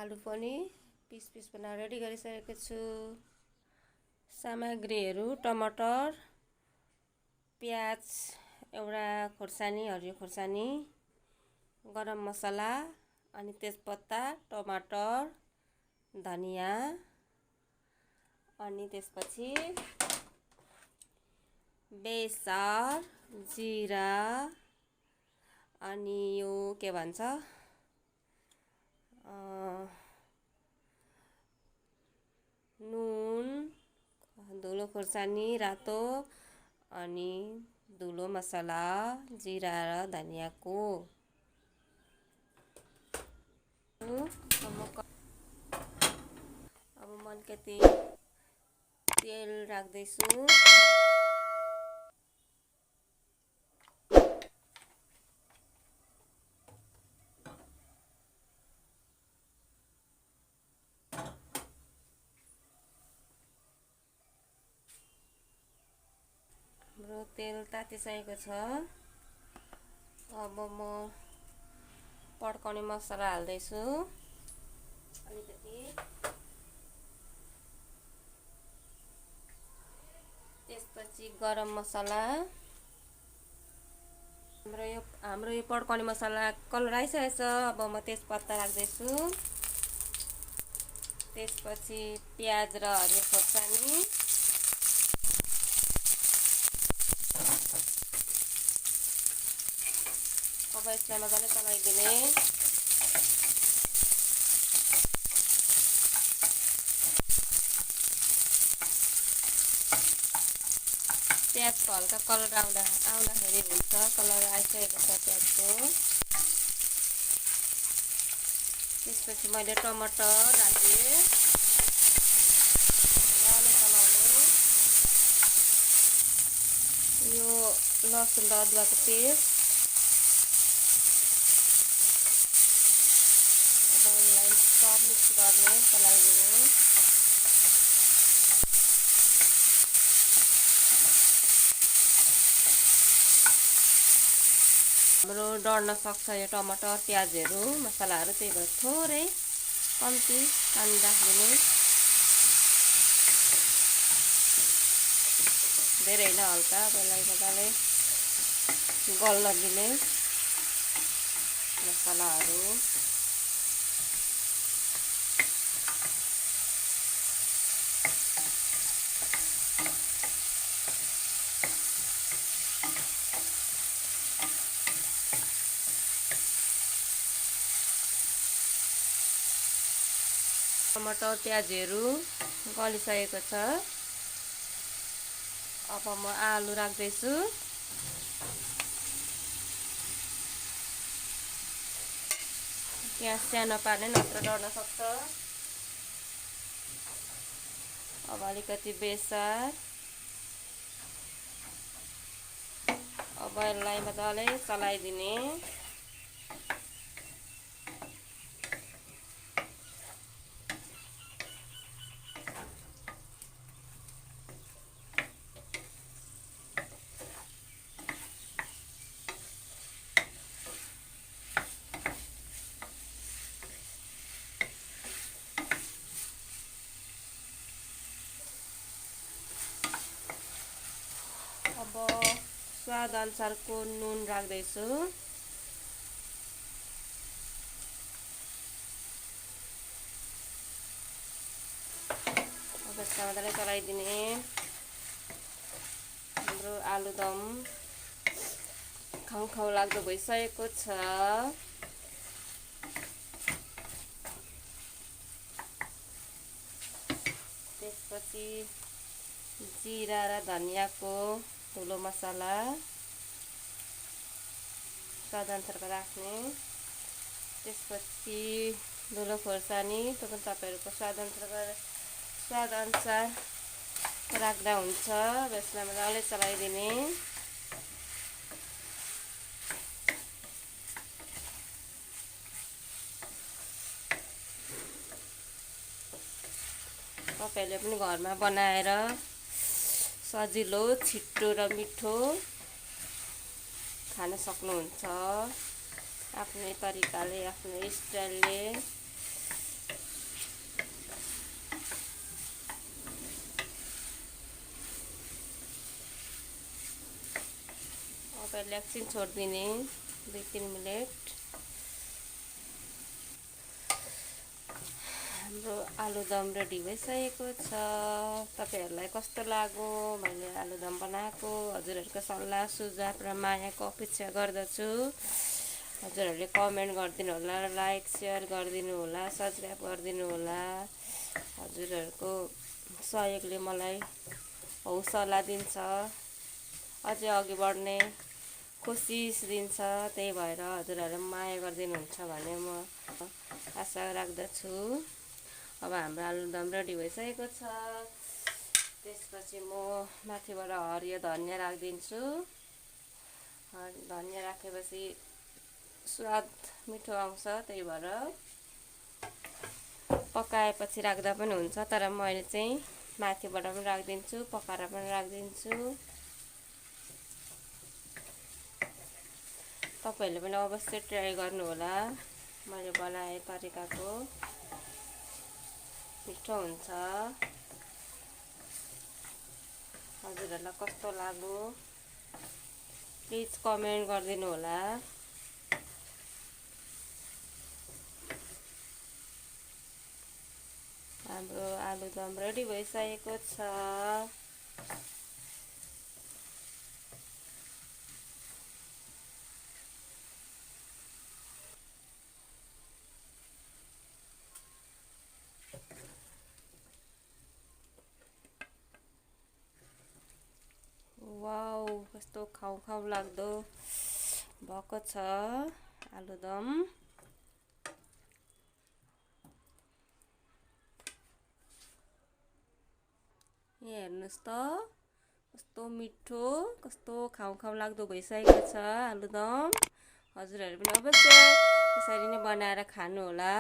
आलु पनि piece piece बनाएर रेडी गरिसकेको छु। सामग्रीहरू टमाटर, प्याज, एउटा खोर्सानी, हरियो खोर्सानी, गरम मसला, अनि तेजपत्ता, टमाटर, धनिया, अनि त्यसपछि बेसार, जिरा, अनि यो के भन्छ नुन, धुलो खोर्सानी रातो, अनि धुलो मसला, जिरा र धनियाको। अब म अलिकति तेल राख्दैछु। हाम्रो तेल तातिसकेको छ। अब म पड्काउने मसला हाल्दैछु अलिकति। त्यसपछि गरम मसला। हाम्रो यो पड्काउने मसला कलर आइसकेको छ। अब म तेजपत्ता राख्दैछु। त्यसपछि प्याज र हरियो खोर्सानी, अब यसलाई मजाले चलाइदिने। प्याजको हल्का कलर आउँदाखेरि हुन्छ। कलर आइसकेको छ प्याजको। त्यसपछि मैले टमाटर राखेँ। मजाले चलाउने। यो लसुन र अदुवाको पेस्ट। सब मिक्स गर्ने, चलाइदिनु। हाम्रो डढ्न सक्छ यो टमाटर प्याजहरू मसलाहरू, त्यही भएर थोरै कम्ती पानी राखिदिनु। धेरै होइन, हल्का त्यसलाई मजाले गल्न दिने मसलाहरू। टमाटर प्याजहरू गलिसकेको छ। अब म आलु राख्दैछु। ग्यास सानो पार्ने, नत्र डढ्न सक्छ। अब अलिकति बेसार। अब यसलाई मजाले चलाइदिने। अब स्वाद अनुसारको नुन राख्दैछु। अब यसलाई मजाले चलाइदिने। हाम्रो आलुदम खाउ लाग्दो भइसकेको छ। त्यसपछि जिरा र धनियाको धुलो मसला स्वाद अनुसारको राख्ने। त्यसपछि धुलो खोर्सानी, त्यो पनि तपाईँहरूको स्वाद अनुसार राख्दा हुन्छ। यसलाई मजाले चलाइदिने। तपाईँहरूले पनि घरमा बनाएर सजिलो, छिटो र मिठो खान सक्नुहुन्छ। आफ्नै तरिकाले, आफ्नो स्टाइलले। पहिले एकछिन छोडिदिने 2-3 मिनेट। हाम्रो आलुदम रेडी भइसकेको छ। तपाईहरुलाई कस्तो लाग्यो मैले आलुदम बनाएको? हजुरहरुको सल्लाह सुझाव र मायाको अपेक्षा गर्दछु। हजुरहरुले कमेन्ट गरिदिनु होला, लाइक शेयर गरिदिनु होला, सब्स्क्राइब गरिदिनु होला। हजुरहरुको सहयोगले मलाई हौसला दिन्छ, अझै अघि बढ्ने कोसिस दिन्छ। त्यही भएर हजुरहरुले माया गरिदिनुहुन्छ भन्ने म आशा राख्दछु। अब हाम्रो आलुदम रेडी भइसकेको छ। त्यसपछि म माथिबाट हरियो धनिया राखिदिन्छु। धनिया राखेपछि स्वाद मिठो आउँछ, त्यही भएर पकाएपछि राख्दा पनि हुन्छ, तर मैले चाहिँ माथिबाट पनि राखिदिन्छु, पकाएर पनि राखिदिन्छु। तपाईहरुले पनि अवश्य ट्राई गर्नु होला। मैले बनाए तरिकाको मिठो हुन्छ। हजुरहरुलाई कस्तो लाग्यो प्लिज कमेन्ट गरिदिनु होला। हाम्रो आलुदम रेडी भइसकेको छ। वाउ, कस्तो खाउ खाउ लाग्दो भएको छ आलुदम। यहाँ हेर्नुस् त कस्तो मिठो, कस्तो खाउ खाउ लाग्दो भइसकेको छ आलुदम। हजुरहरु पनि अवश्य यसरी नै बनाएर खानु होला।